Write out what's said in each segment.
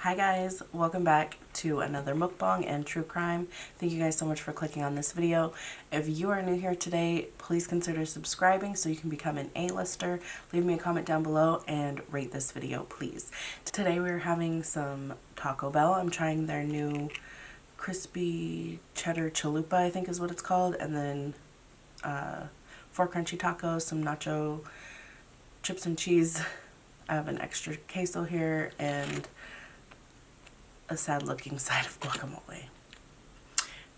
Hi guys, welcome back to another mukbang and true crime. Thank you guys so much for clicking on this video. If you are new here today, please consider subscribing so you can become an A-lister. Leave me a comment down below and rate this video, please. Today we're having some Taco Bell. I'm trying their new crispy cheddar chalupa, I think is what it's called, and then 4 crunchy tacos, some nacho chips and cheese. I have an extra queso here and a sad looking side of guacamole.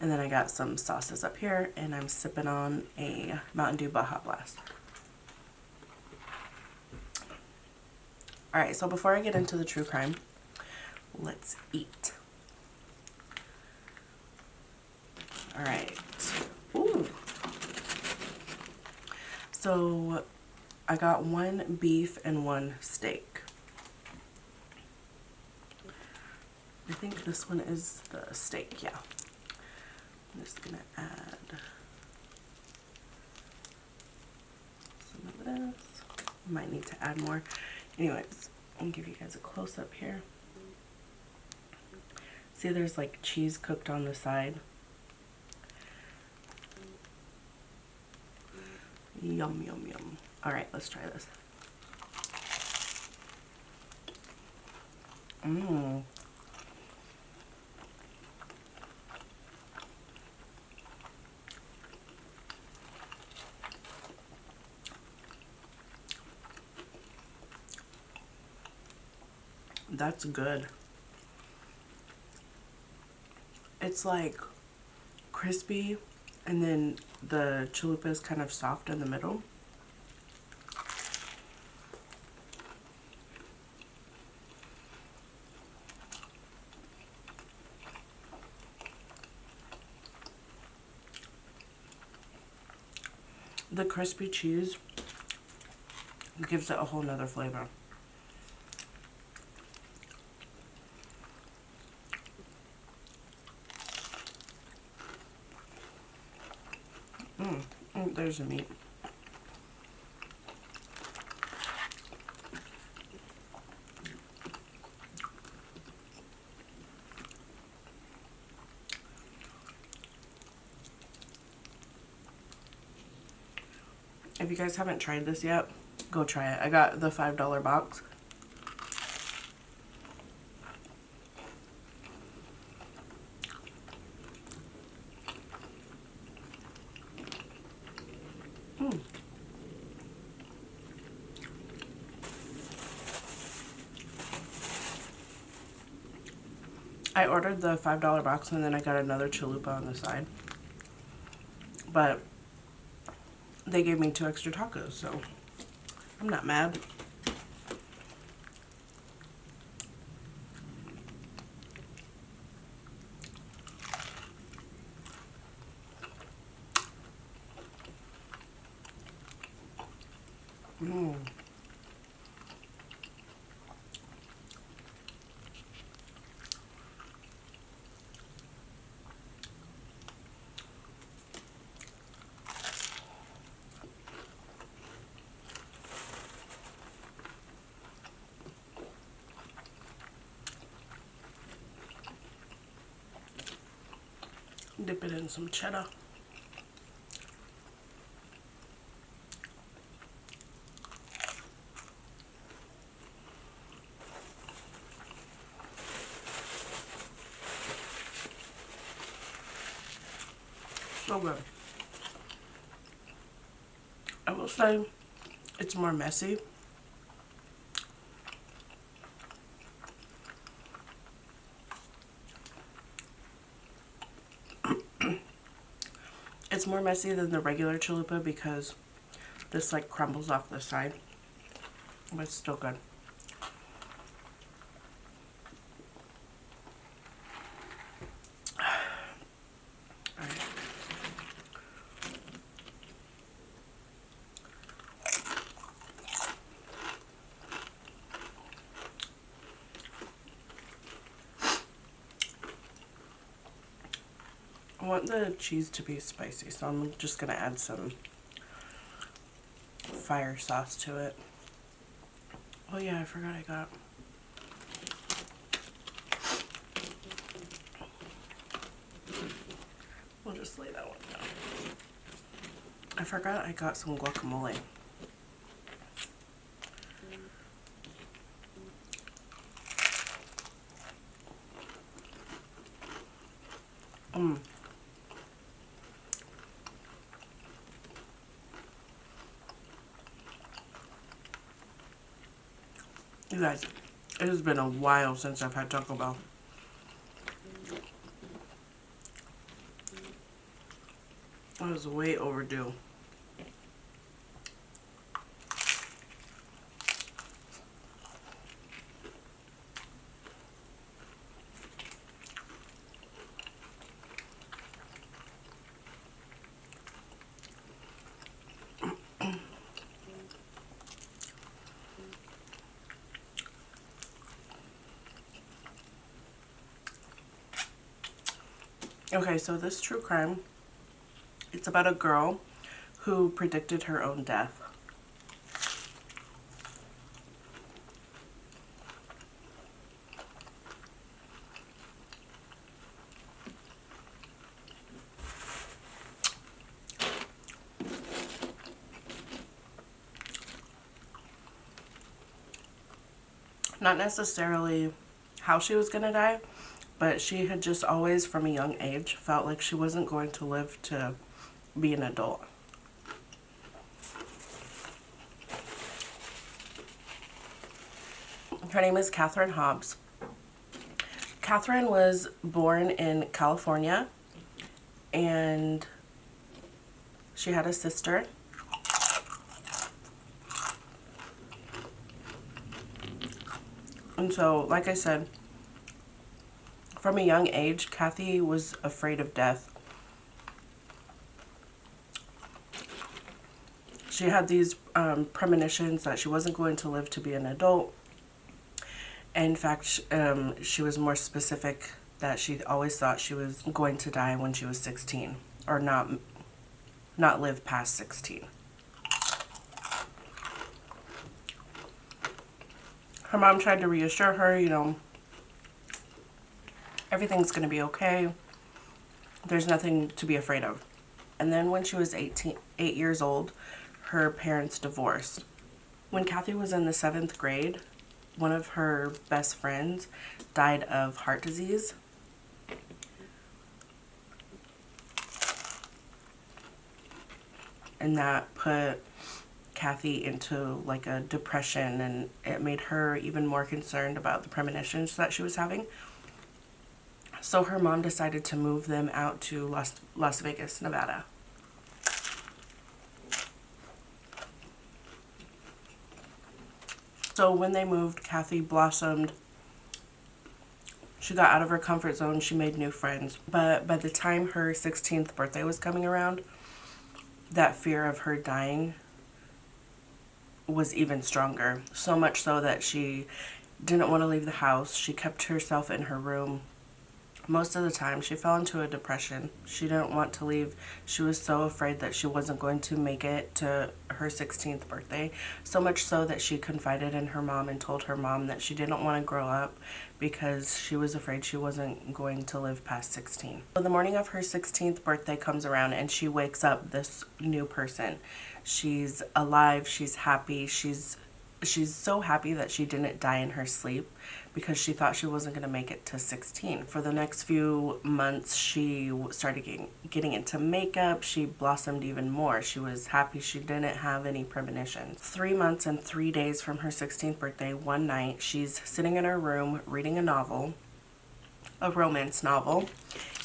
And then I got some sauces up here and I'm sipping on a Mountain Dew Baja Blast. Alright, so before I get into the true crime, let's eat. Alright. Ooh. So I got 1 beef and 1 steak. I think this one is the steak, yeah. I'm just gonna add some of this. Might need to add more. Anyways, I'll give you guys a close-up here. See, there's like cheese cooked on the side. Yum, yum, yum. Alright, let's try this. Mmm. That's good. It's like crispy and then the chalupa is kind of soft in the middle. The crispy cheese gives it a whole nother flavor. There's the meat. If you guys haven't tried this yet, go try it. I got the $5 box. I ordered the $5 box and then I got another chalupa on the side. But they gave me 2 extra tacos, so I'm not mad. Dip it in some cheddar. So good. I will say it's more messy. It's more messy than the regular chalupa because this like crumbles off the side, but it's still good. I want the cheese to be spicy, so I'm just gonna add some fire sauce to it. Oh yeah, I forgot I got forgot I got some guacamole. You guys, it has been a while since I've had Taco Bell. I was way overdue. Okay, so this true crime, it's about a girl who predicted her own death. Not necessarily how she was going to die, but she had just always, from a young age, felt like she wasn't going to live to be an adult. Her name is Catherine Hobbs. Catherine was born in California, and she had a sister. And so, like I said, from a young age, Kathy was afraid of death. She had these premonitions that she wasn't going to live to be an adult. In fact, she was more specific that she always thought she was going to die when she was 16, or not live past 16. Her mom tried to reassure her, you know, everything's going to be okay. There's nothing to be afraid of. And then when she was 8 years old, her parents divorced. When Kathy was in the 7th grade, one of her best friends died of heart disease. And that put Kathy into like a depression, and it made her even more concerned about the premonitions that she was having. So her mom decided to move them out to Las Vegas, Nevada. So when they moved, Kathy blossomed. She got out of her comfort zone. She made new friends. But by the time her 16th birthday was coming around, that fear of her dying was even stronger. So much so that she didn't want to leave the house. She kept herself in her room. Most of the time, she fell into a depression. She didn't want to leave. She was so afraid that she wasn't going to make it to her 16th birthday. So much so that she confided in her mom and told her mom that she didn't want to grow up because she was afraid she wasn't going to live past 16. So the morning of her 16th birthday comes around and she wakes up this new person. She's alive. She's happy. She's so happy that she didn't die in her sleep because she thought she wasn't going to make it to 16. For the next few months, she started getting into makeup. She blossomed even more. She was happy she didn't have any premonitions. 3 months and 3 days from her 16th birthday, one night, she's sitting in her room reading a novel, a romance novel,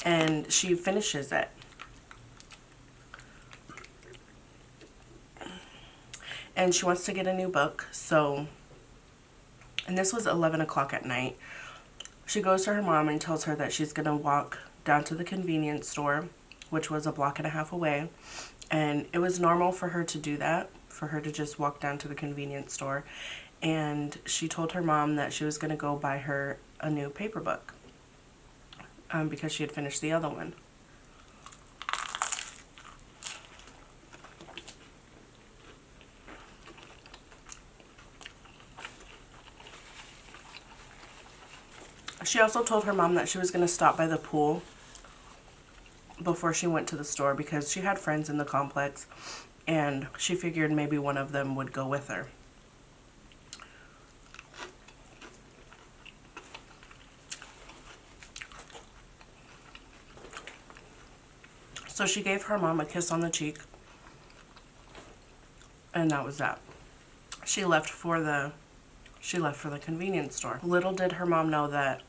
and she finishes it. And she wants to get a new book, and this was 11 o'clock at night. She goes to her mom and tells her that she's going to walk down to the convenience store, which was a block and a half away. And it was normal for her to do that, for her to just walk down to the convenience store. And she told her mom that she was going to go buy her a new paper book because she had finished the other one. She also told her mom that she was going to stop by the pool before she went to the store because she had friends in the complex and she figured maybe one of them would go with her. So she gave her mom a kiss on the cheek, and that was that. She left for the convenience store. Little did her mom know that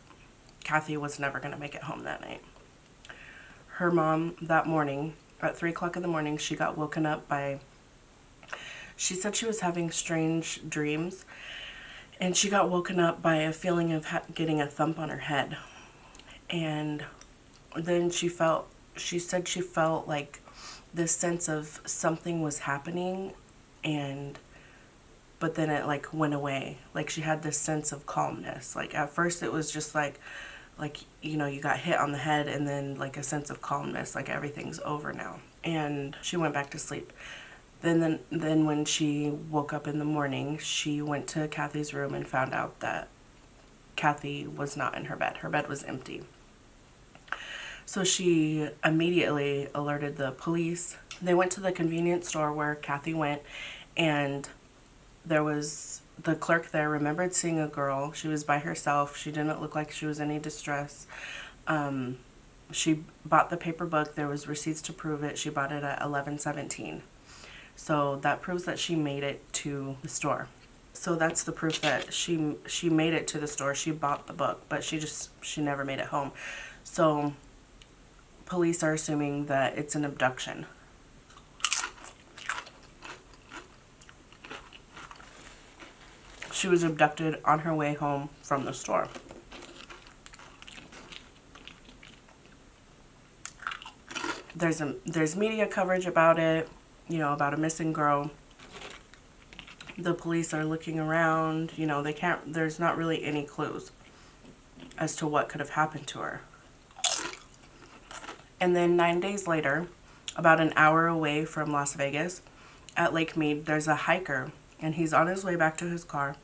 Kathy was never going to make it home that night. Her mom, that morning, at 3 o'clock in the morning, she got woken up by, she said she was having strange dreams, and she got woken up by a feeling of getting a thump on her head. And then she said she felt like this sense of something was happening, but then it like went away. Like she had this sense of calmness. Like at first it was just like, you know, you got hit on the head, and then like a sense of calmness, like everything's over now. And she went back to sleep. Then when she woke up in the morning, she went to Kathy's room and found out that Kathy was not in her bed. Her bed was empty. So she immediately alerted the police. They went to the convenience store where Kathy went, and there was the clerk there remembered seeing a girl. She was by herself. She didn't look like she was in any distress. She bought the paper book. There was receipts to prove it. She bought it at 11:17. So that proves that she made it to the store. So that's the proof that she made it to the store. She bought the book, but she never made it home. So police are assuming that it's an abduction. She was abducted on her way home from the store. There's media coverage about it, you know, about a missing girl. The police are looking around, you know, there's not really any clues as to what could have happened to her. And then 9 days later, about an hour away from Las Vegas, at Lake Mead, there's a hiker, and he's on his way back to his car.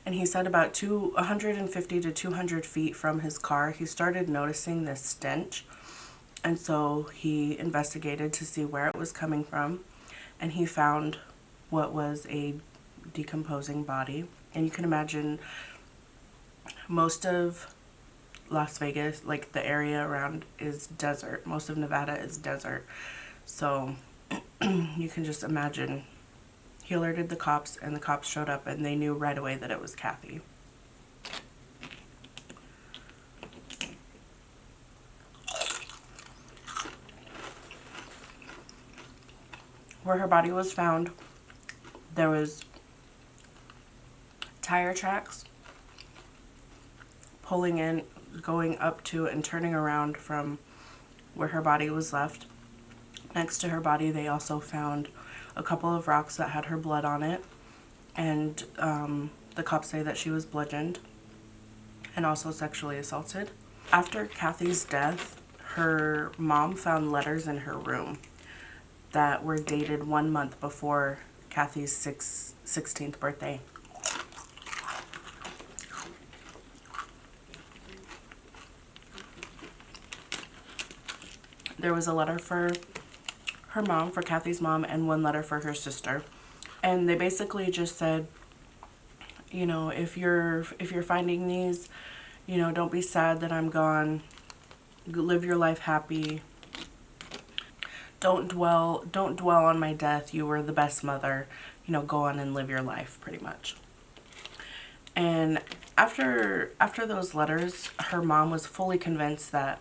And he said about 150 to 200 feet from his car, he started noticing this stench. And so he investigated to see where it was coming from, and he found what was a decomposing body. And you can imagine most of Las Vegas, like the area around, is desert. Most of Nevada is desert. So you can just imagine. He alerted the cops, and the cops showed up, and they knew right away that it was Kathy. Where her body was found, there was tire tracks pulling in, going up to and turning around from where her body was left. Next to her body, they also found a couple of rocks that had her blood on it, and the cops say that she was bludgeoned and also sexually assaulted. After Kathy's death, her mom found letters in her room that were dated 1 month before Kathy's 16th birthday. There was a letter for her mom, for Kathy's mom, and one letter for her sister. And they basically just said, you know, if you're finding these, you know, don't be sad that I'm gone. Live your life happy. Don't dwell on my death. You were the best mother. You know, go on and live your life, pretty much. And after those letters, her mom was fully convinced that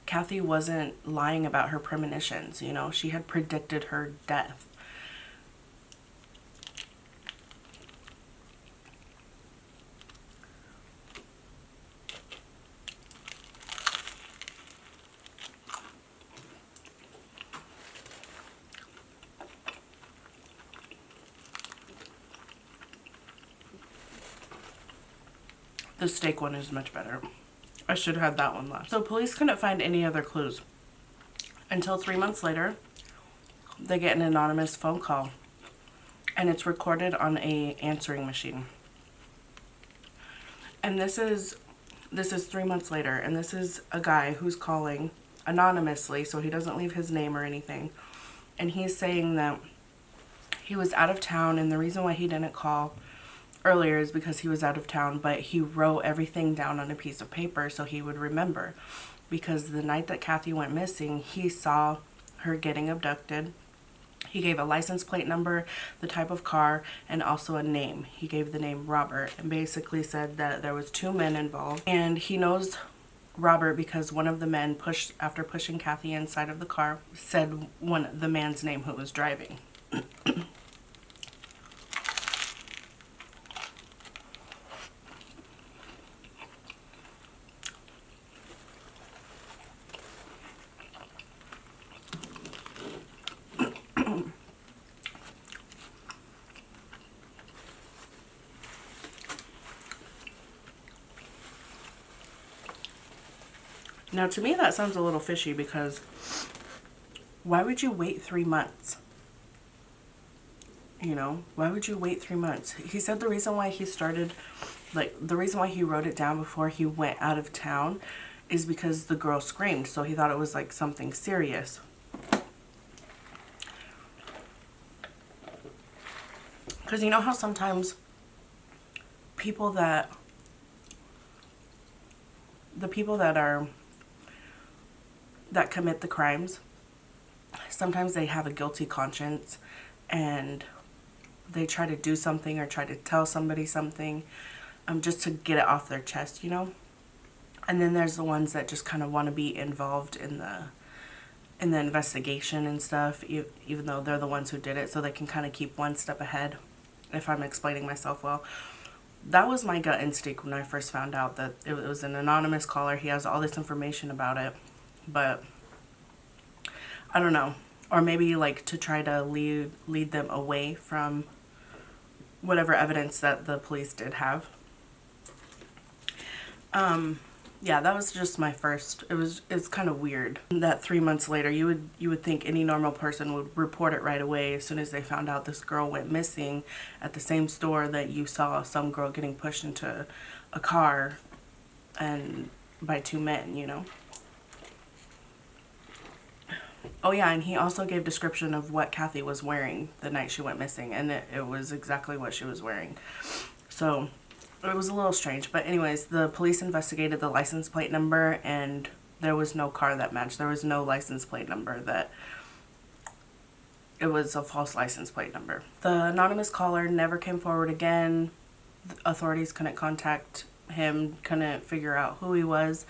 Kathy wasn't lying about her premonitions. You know, she had predicted her death. The steak one is much better. I should have had that one last. So police couldn't find any other clues until 3 months later. They get an anonymous phone call, and it's recorded on a answering machine. And this is 3 months later, and this is a guy who's calling anonymously, so he doesn't leave his name or anything. And he's saying that he was out of town, and the reason why he didn't call earlier is because he was out of town, but he wrote everything down on a piece of paper so he would remember. Because the night that Kathy went missing, he saw her getting abducted. He gave a license plate number, the type of car, and also a name. He gave the name Robert and basically said that there was 2 men involved. And he knows Robert because one of the men, after pushing Kathy inside of the car, said the man's name who was driving. Now, to me, that sounds a little fishy because why would you wait 3 months? You know, why would you wait 3 months? He said the reason why he started, like, the reason why he wrote it down before he went out of town is because the girl screamed, so he thought it was like something serious. Because you know how sometimes the people that commit the crimes, sometimes they have a guilty conscience and they try to do something or try to tell somebody something just to get it off their chest, you know? And then there's the ones that just kind of want to be involved in the investigation and stuff, even though they're the ones who did it, so they can kind of keep one step ahead, if I'm explaining myself well. That was my gut instinct when I first found out that it was an anonymous caller. He has all this information about it, but I don't know. Or maybe like to try to lead them away from whatever evidence that the police did have. Yeah, that was just my first. It's kind of weird that 3 months later you would think any normal person would report it right away as soon as they found out this girl went missing at the same store that you saw some girl getting pushed into a car and by 2 men, you know. Oh yeah, and he also gave description of what Kathy was wearing the night she went missing, and it was exactly what she was wearing. So it was a little strange, but anyways, the police investigated the license plate number and there was no car that matched. There was no license plate number that it was a false license plate number. The anonymous caller never came forward again. The authorities couldn't contact him, couldn't figure out who he was,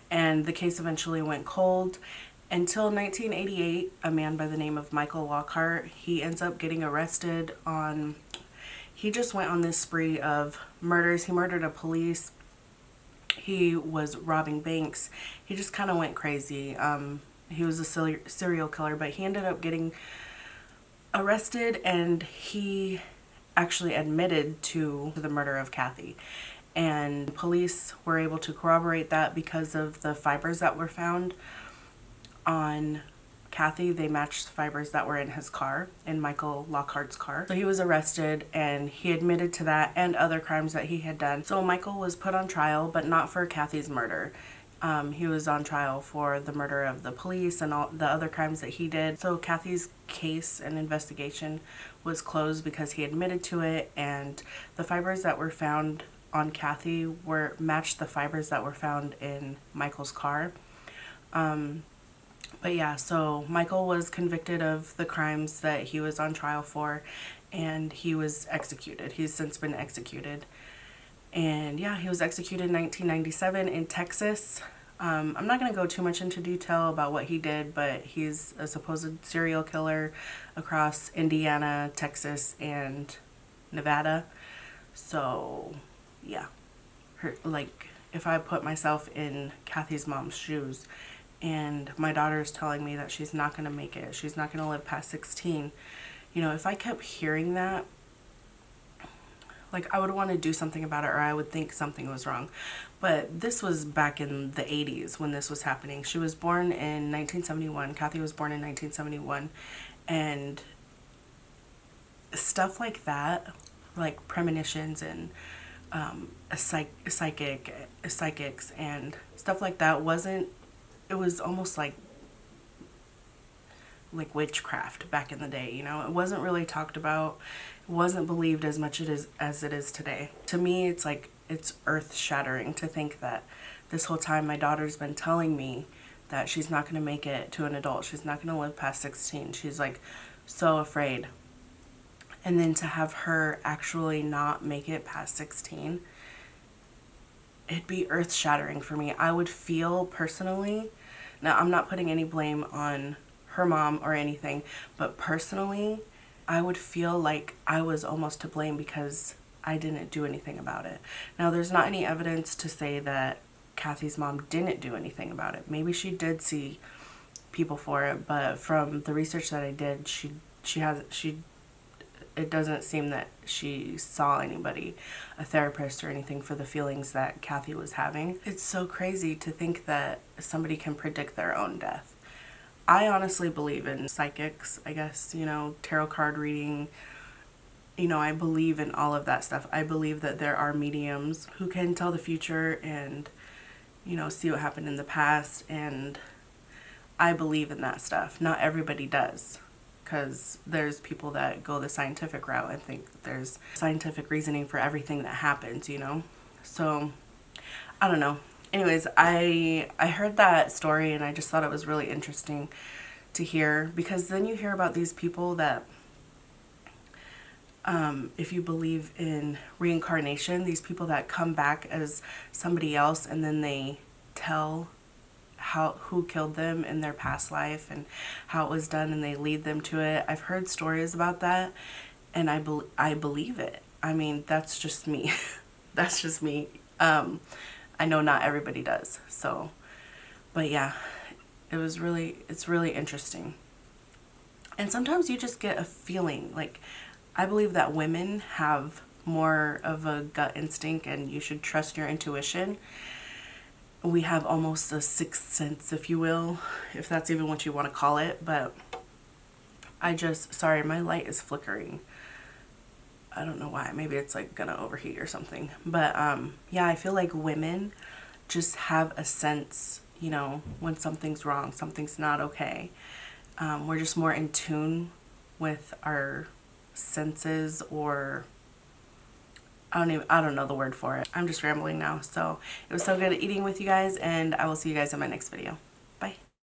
and the case eventually went cold until 1988. A man by the name of Michael Lockhart, he ends up getting arrested on, he just went on this spree of murders. He murdered a police. He was robbing banks. He just kind of went crazy. He was a serial killer, but he ended up getting arrested and he actually admitted to the murder of Kathy. And police were able to corroborate that because of the fibers that were found on Kathy. They matched the fibers that were in his car, in Michael Lockhart's car. So he was arrested and he admitted to that and other crimes that he had done. So Michael was put on trial, but not for Kathy's murder. He was on trial for the murder of the police and all the other crimes that he did. So Kathy's case and investigation was closed because he admitted to it, and the fibers that were found on Kathy matched the fibers that were found in Michael's car. But yeah, so Michael was convicted of the crimes that he was on trial for, and he was executed. He's since been executed. And yeah, he was executed in 1997 in Texas. I'm not going to go too much into detail about what he did, but he's a supposed serial killer across Indiana, Texas, and Nevada. So yeah, like if I put myself in Kathy's mom's shoes, and my daughter is telling me that she's not going to make it, she's not going to live past 16, you know, if I kept hearing that, like, I would want to do something about it, or I would think something was wrong. But this was back in the 80s when this was happening. She was born in 1971. Kathy was born in 1971. And stuff like that, like premonitions and psychics and stuff like that, it was almost like like witchcraft back in the day, you know. It wasn't really talked about. It wasn't believed as much as it is today. To me, it's like, it's earth-shattering to think that this whole time my daughter's been telling me that she's not going to make it to an adult. She's not going to live past 16. She's like so afraid. And then to have her actually not make it past 16, it'd be earth-shattering for me. I would feel personally, now I'm not putting any blame on her mom or anything, but personally, I would feel like I was almost to blame because I didn't do anything about it. Now, there's not any evidence to say that Kathy's mom didn't do anything about it. Maybe she did see people for it, but from the research that I did, it doesn't seem that she saw anybody, a therapist or anything, for the feelings that Kathy was having. It's so crazy to think that somebody can predict their own death. I honestly believe in psychics, I guess, you know, tarot card reading. You know, I believe in all of that stuff. I believe that there are mediums who can tell the future and, you know, see what happened in the past, and I believe in that stuff. Not everybody does, because there's people that go the scientific route and think that there's scientific reasoning for everything that happens, you know? So, I don't know. Anyways, I heard that story and I just thought it was really interesting to hear, because then you hear about these people that, if you believe in reincarnation, these people that come back as somebody else and then they tell who killed them in their past life and how it was done, and they lead them to it. I've heard stories about that, and I believe it. I mean, that's just me. That's just me. I know not everybody does. So, but yeah, it's really interesting. And sometimes you just get a feeling. Like, I believe that women have more of a gut instinct, and you should trust your intuition. We have almost a sixth sense, if you will, if that's even what you want to call it. But sorry, my light is flickering. I don't know why. Maybe it's like gonna overheat or something. But yeah, I feel like women just have a sense, you know, when something's wrong, something's not okay. We're just more in tune with our senses, or I don't know the word for it. I'm just rambling now. So it was so good eating with you guys, and I will see you guys in my next video.